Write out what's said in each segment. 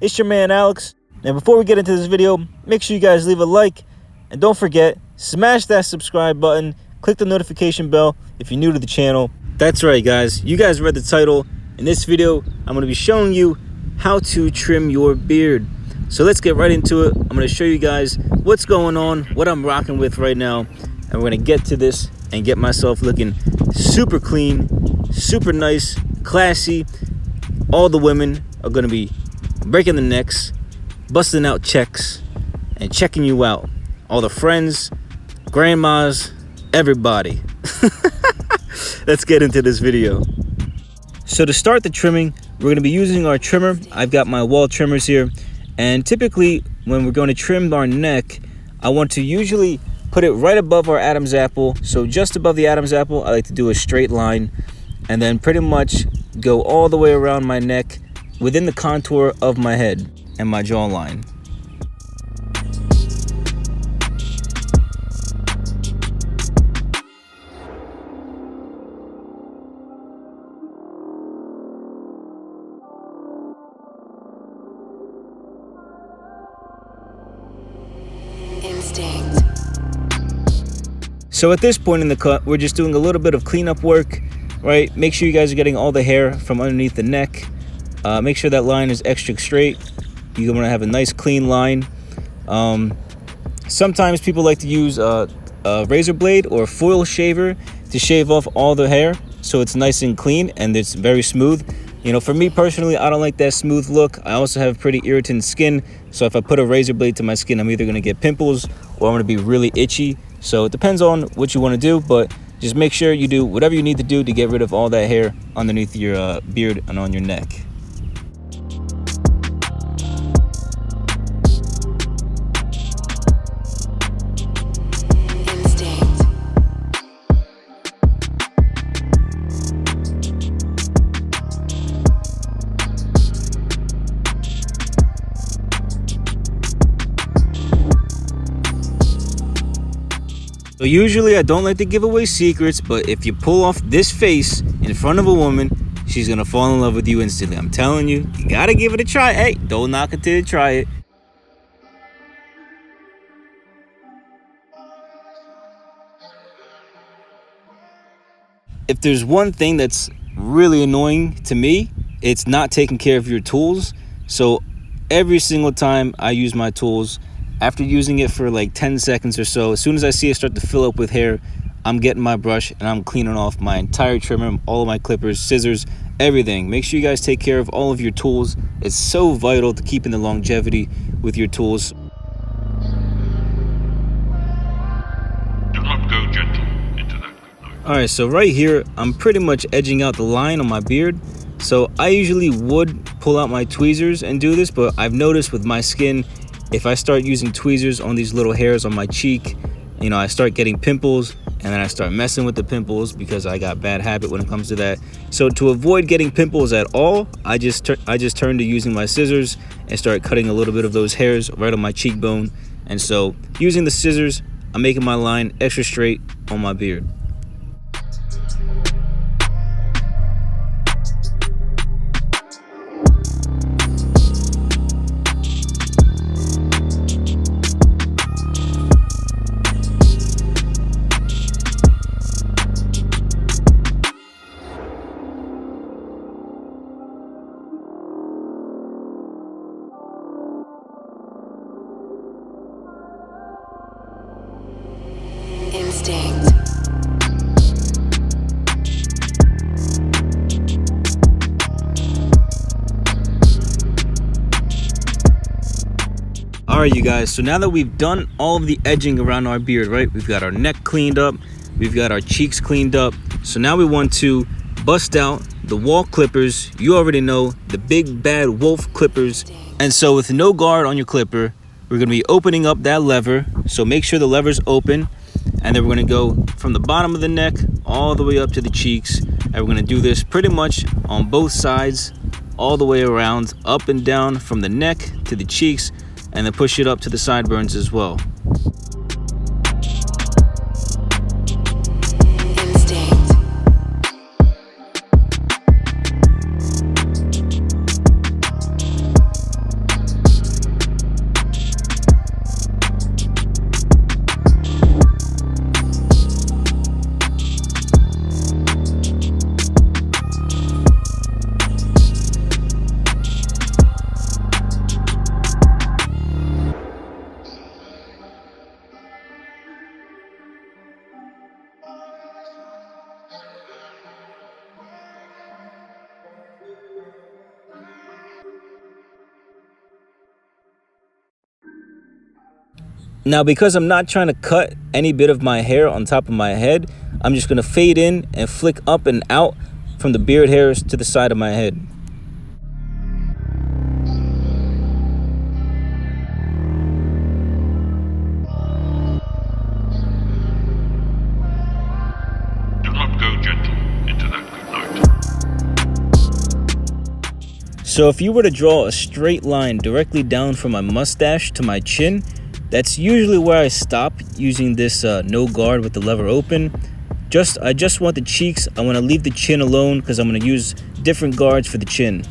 It's your man Alex. Now before we get into this video, make sure you guys leave a like. And don't forget, smash that subscribe button. Click the notification bell if you're new to the channel. That's right, guys. You guys read the title. In this video, I'm going to be showing you how to trim your beard. So let's get right into it. I'm going to show you guys what's going on, what I'm rocking with right now. And we're going to get to this and get myself looking super clean, super nice, classy. All the women are going to be breaking the necks, busting out checks, and checking you out. All the friends, grandmas, everybody. Let's get into this video. So to start the trimming, we're going to be using our trimmer. I've got my wall trimmers here. And typically, when we're going to trim our neck, I want to usually put it right above our Adam's apple. So just above the Adam's apple, I like to do a straight line. And then pretty much go all the way around my neck within the contour of my head and my jawline. So at this point in the cut, we're just doing a little bit of cleanup work, right? Make sure you guys are getting all the hair from underneath the neck. Make sure that line is extra straight. You want to have a nice clean line. Sometimes people like to use a razor blade or a foil shaver to shave off all the hair so it's nice and clean and it's very smooth. You know, for me personally, I don't like that smooth look. I also have pretty irritant skin, so if I put a razor blade to my skin, I'm either going to get pimples or I'm going to be really itchy. So it depends on what you want to do, but just make sure you do whatever you need to do to get rid of all that hair underneath your beard and on your neck. So usually I don't like to give away secrets, but if you pull off this face in front of a woman, she's gonna fall in love with you instantly. I'm telling you, you gotta give it a try. Hey, don't knock it till you try it. If there's one thing that's really annoying to me, it's not taking care of your tools. So every single time I use my tools, after using it for like 10 seconds or so, as soon as I see it start to fill up with hair, I'm getting my brush and I'm cleaning off my entire trimmer, all of my clippers, scissors, everything. Make sure you guys take care of all of your tools. It's so vital to keeping the longevity with your tools. Do not go gentle into that good night. Alright, so right here, I'm pretty much edging out the line on my beard. So I usually would pull out my tweezers and do this, but I've noticed with my skin, if I start using tweezers on these little hairs on my cheek, you know, I start getting pimples and then I start messing with the pimples because I got bad habit when it comes to that. So to avoid getting pimples at all, I just turned to using my scissors and start cutting a little bit of those hairs right on my cheekbone. And so using the scissors, I'm making my line extra straight on my beard. Alright you guys, so now that we've done all of the edging around our beard, right? We've got our neck cleaned up, we've got our cheeks cleaned up. So now we want to bust out the wall clippers. You already know, the big bad wolf clippers. And so with no guard on your clipper, we're going to be opening up that lever. So make sure the lever's open. And then we're going to go from the bottom of the neck all the way up to the cheeks. And we're going to do this pretty much on both sides, all the way around, up and down from the neck to the cheeks, and then push it up to the sideburns as well. Now, because I'm not trying to cut any bit of my hair on top of my head, I'm just going to fade in and flick up and out from the beard hairs to the side of my head. Do not go gentle into that good night. So if you were to draw a straight line directly down from my mustache to my chin, that's usually where I stop using this no guard with the lever open. I just want the cheeks. I want to leave the chin alone because I'm going to use different guards for the chin.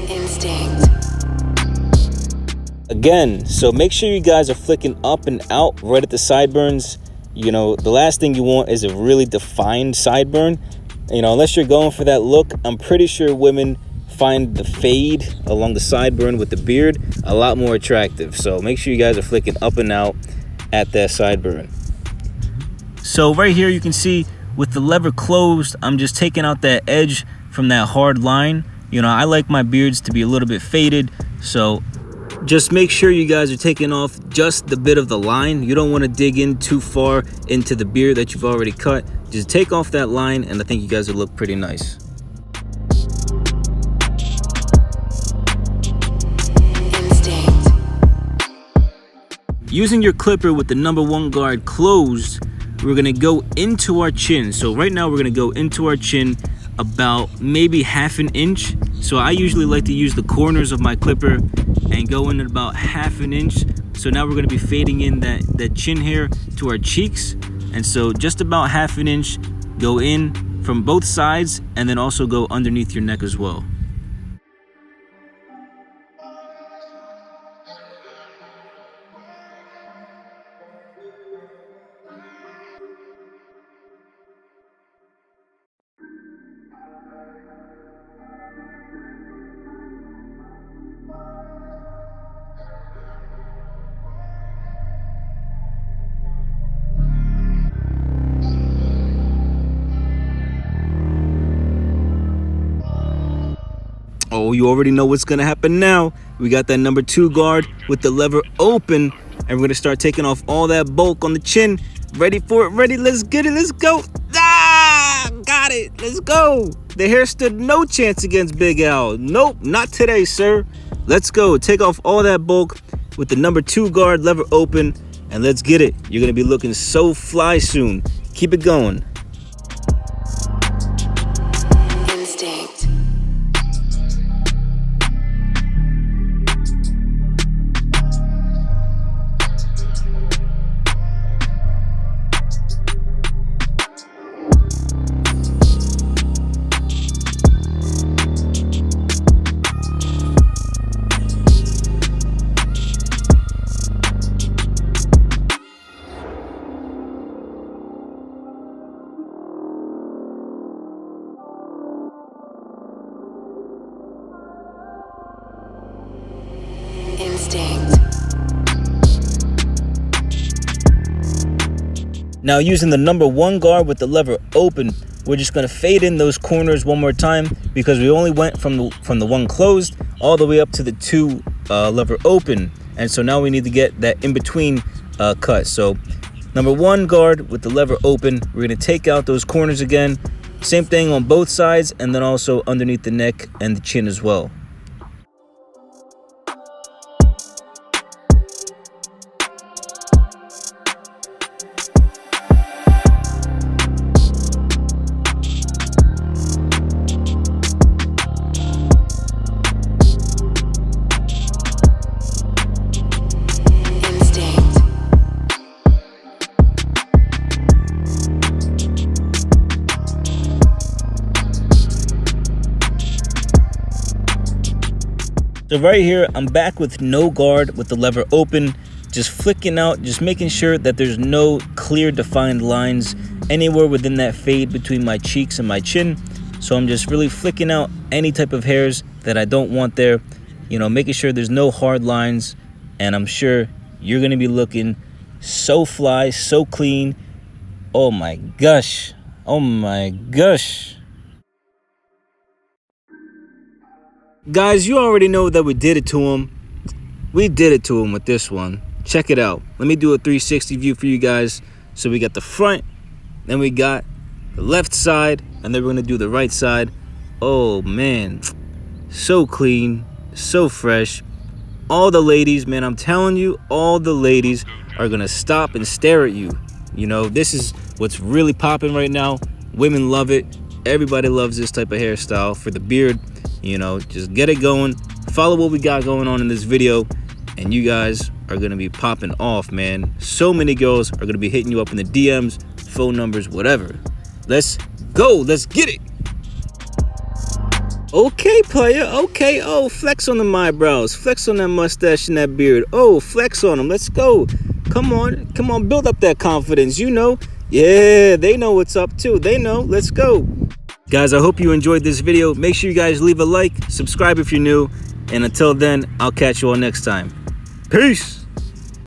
Instinct. Instinct. Again, so make sure you guys are flicking up and out right at the sideburns. You know, the last thing you want is a really defined sideburn. You know, unless you're going for that look, I'm pretty sure women find the fade along the sideburn with the beard a lot more attractive. So make sure you guys are flicking up and out at that sideburn. So right here you can see with the lever closed, I'm just taking out that edge from that hard line. You know, I like my beards to be a little bit faded, so just make sure you guys are taking off just the bit of the line. You don't want to dig in too far into the beard that you've already cut. Just take off that line, and I think you guys will look pretty nice. Instinct. Using your clipper with the #1 guard closed, we're going to go into our chin. So right now we're going to go into our chin about maybe ½ an inch. So I usually like to use the corners of my clipper and go in at about ½ an inch. So now we're going to be fading in that chin hair to our cheeks. And so just about ½ an inch, go in from both sides and then also go underneath your neck as well. Oh, you already know what's gonna happen now. We got that #2 guard with the lever open, and we're gonna start taking off all that bulk on the chin. Ready for it? Ready? Let's get it. Let's go. Ah, got it. Let's go. The hair stood no chance against Big Al. Nope, not today, sir. Let's go. Take off all that bulk with the #2 guard, lever open, and let's get it. You're gonna be looking so fly soon. Keep it going. Instinct. Instinct. Now using the #1 guard with the lever open, we're just going to fade in those corners one more time because we only went from the one closed all the way up to the 2 lever open. And so now we need to get that in between cut. So #1 guard with the lever open, we're going to take out those corners again. Same thing on both sides, and then also underneath the neck and the chin as well. So right here, I'm back with no guard with the lever open, just flicking out, just making sure that there's no clear defined lines anywhere within that fade between my cheeks and my chin. So I'm just really flicking out any type of hairs that I don't want there, you know, making sure there's no hard lines. And I'm sure you're going to be looking so fly, so clean. Oh my gosh. Oh my gosh. Guys, you already know that we did it to him. We did it to him with this one. Check it out. Let me do a 360 view for you guys. So we got the front, then we got the left side, and then we're gonna do the right side. Oh man, so clean, so fresh. All the ladies, man, I'm telling you, all the ladies are gonna stop and stare at you. You know, this is what's really popping right now. Women love it. Everybody loves this type of hairstyle for the beard. You know, just get it going. Follow what we got going on in this video, and you guys are gonna be popping off, man. So many girls are gonna be hitting you up in the DMs, phone numbers, whatever. Let's go. Let's get it. Okay, player. Okay. Oh, flex on them eyebrows. Flex on that mustache and that beard. Oh, flex on them. Let's go. Come on. Come on. Build up that confidence. You know. Yeah, they know what's up too. They know. Let's go. Guys, I hope you enjoyed this video. Make sure you guys leave a like, subscribe if you're new, and until then, I'll catch you all next time. Peace.